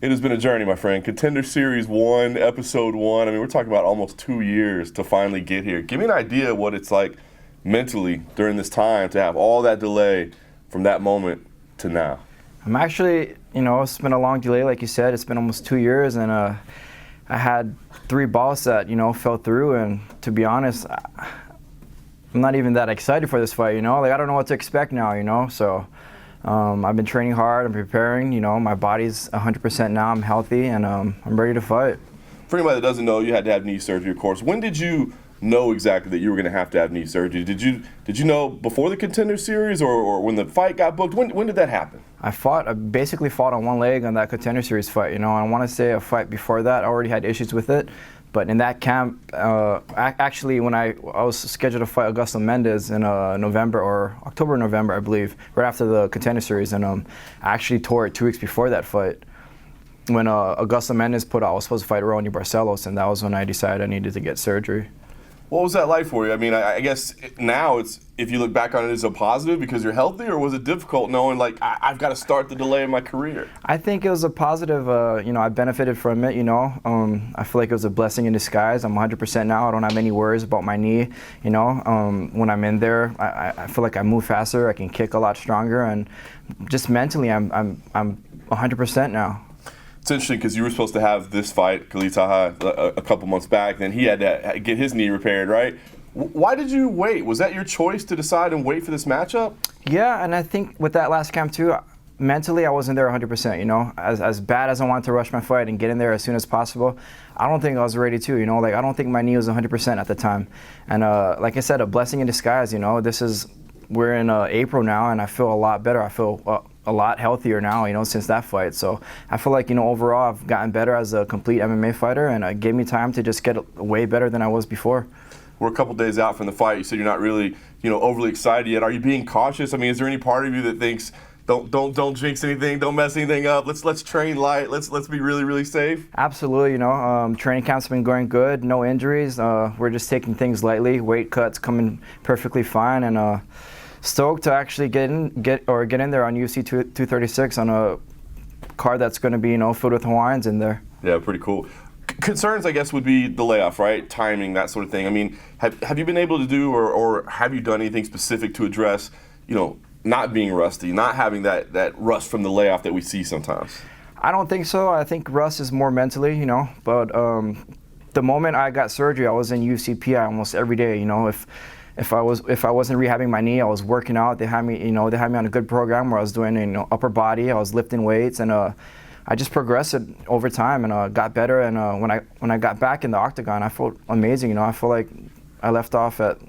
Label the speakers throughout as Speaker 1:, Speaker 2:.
Speaker 1: It has been a journey, my friend. Contender Series 1, Episode 1. I mean, we're talking about almost 2 years to finally get here. Give me an idea of what it's like mentally during this time to have all that delay from that moment to now.
Speaker 2: I'm actually, it's been a long delay, like you said. It's been almost 2 years, and I had 3 bouts that, fell through. And to be honest, I'm not even that excited for this fight, Like, I don't know what to expect now, So I've been training hard. I'm preparing. My body's 100% now. I'm healthy, and I'm ready to fight.
Speaker 1: For anybody that doesn't know, you had to have knee surgery, of course. When did you know exactly that you were going to have knee surgery? Did you know before the Contender Series or when the fight got booked? When did that happen?
Speaker 2: I basically fought on one leg on that Contender Series fight. I want to say a fight before that, I already had issues with it. But in that camp, actually, when I was scheduled to fight Augusto Mendes in November or October, November, I believe, right after the Contender Series, and I actually tore it 2 weeks before that fight. When Augusto Mendes put out, I was supposed to fight Ronnie Barcelos, and that was when I decided I needed to get surgery.
Speaker 1: What was that like for you? I mean, I guess now if you look back on it, it's a positive because you're healthy, or was it difficult knowing, like, I've got to start the delay in my career?
Speaker 2: I think it was a positive. I benefited from it, I feel like it was a blessing in disguise. I'm 100% now. I don't have any worries about my knee, When I'm in there, I feel like I move faster. I can kick a lot stronger, and just mentally, I'm 100% now.
Speaker 1: It's interesting because you were supposed to have this fight, Khalid Taha, a couple months back. Then he had to get his knee repaired, right? Why did you wait? Was that your choice to decide and wait for this matchup?
Speaker 2: Yeah, and I think with that last camp too, mentally I wasn't there 100%, As bad as I wanted to rush my fight and get in there as soon as possible, I don't think I was ready to, Like, I don't think my knee was 100% at the time. And like I said, a blessing in disguise, we're in April now, and I feel a lot better. I feel a lot healthier now, since that fight. So I feel like, overall I've gotten better as a complete MMA fighter, and it gave me time to just get way better than I was before.
Speaker 1: We're a couple days out from the fight. You said you're not really, overly excited yet. Are you being cautious? I mean, is there any part of you that thinks, don't jinx anything, don't mess anything up, let's train light, let's be really, really safe?
Speaker 2: Get training camp's been going good, no injuries. We're just taking things lightly, weight cuts coming perfectly fine, and stoked to actually get in there on UFC 236 on a card that's going to be, filled with Hawaiians in there.
Speaker 1: Yeah, pretty cool. Concerns, I guess, would be the layoff, right? Timing, that sort of thing. I mean, have you been able to do or have you done anything specific to address, not being rusty, not having that rust from the layoff that we see sometimes?
Speaker 2: I don't think so. I think rust is more mentally, but the moment I got surgery, I was in UFC PI almost every day, If I wasn't rehabbing my knee, I was working out. They had me on a good program where I was doing upper body. I was lifting weights, and I just progressed over time and got better. And when I got back in the octagon, I felt amazing. I feel like I left off at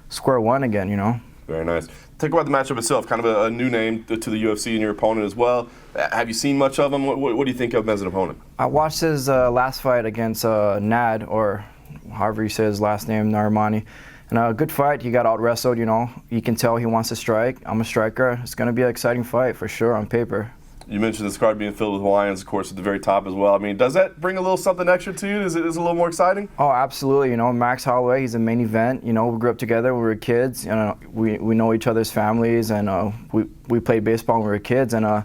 Speaker 2: square one again.
Speaker 1: Very nice. Talk about the matchup itself. Kind of a new name to the UFC and your opponent as well. Have you seen much of him? What do you think of him as an opponent?
Speaker 2: I watched his last fight against Nad, or however you say his last name, Narimani. And a good fight. He got out-wrestled, You can tell he wants to strike. I'm a striker. It's going to be an exciting fight for sure on paper. You mentioned this card being filled with Hawaiians, of course, at the very top as well. I mean, does that bring a little something extra to you? Is it a little more exciting? Oh, absolutely. Max Holloway, he's a main event. We grew up together when we were kids. We know each other's families, and we played baseball when we were kids. And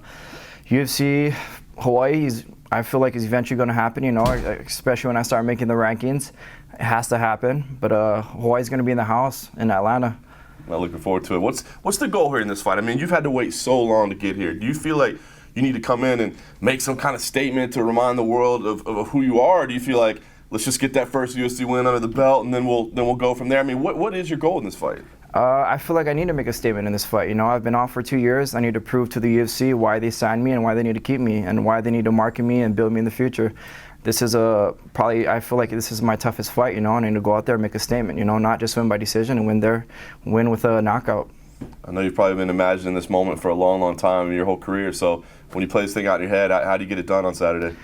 Speaker 2: UFC, Hawaii, I feel like it's eventually going to happen, especially when I start making the rankings. It has to happen, but Hawaii's going to be in the house in Atlanta. I'm looking forward to it. What's the goal here in this fight? I mean, you've had to wait so long to get here. Do you feel like you need to come in and make some kind of statement to remind the world of who you are? Or do you feel like, let's just get that first UFC win under the belt and then we'll go from there? I mean, what is your goal in this fight? I feel like I need to make a statement in this fight. I've been off for 2 years. I need to prove to the UFC why they signed me and why they need to keep me and why they need to market me and build me in the future. This is I feel like this is my toughest fight, I need to go out there and make a statement, not just win by decision and win with a knockout. I know you've probably been imagining this moment for a long, long time in your whole career. So when you play this thing out in your head, how do you get it done on Saturday?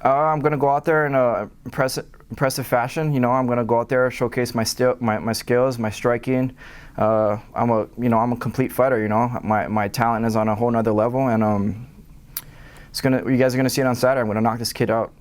Speaker 2: I'm going to go out there in impressive fashion. I'm going to go out there, showcase my skills, my striking. I'm a complete fighter. My talent is on a whole nother level, and you guys are going to see it on Saturday. I'm going to knock this kid out.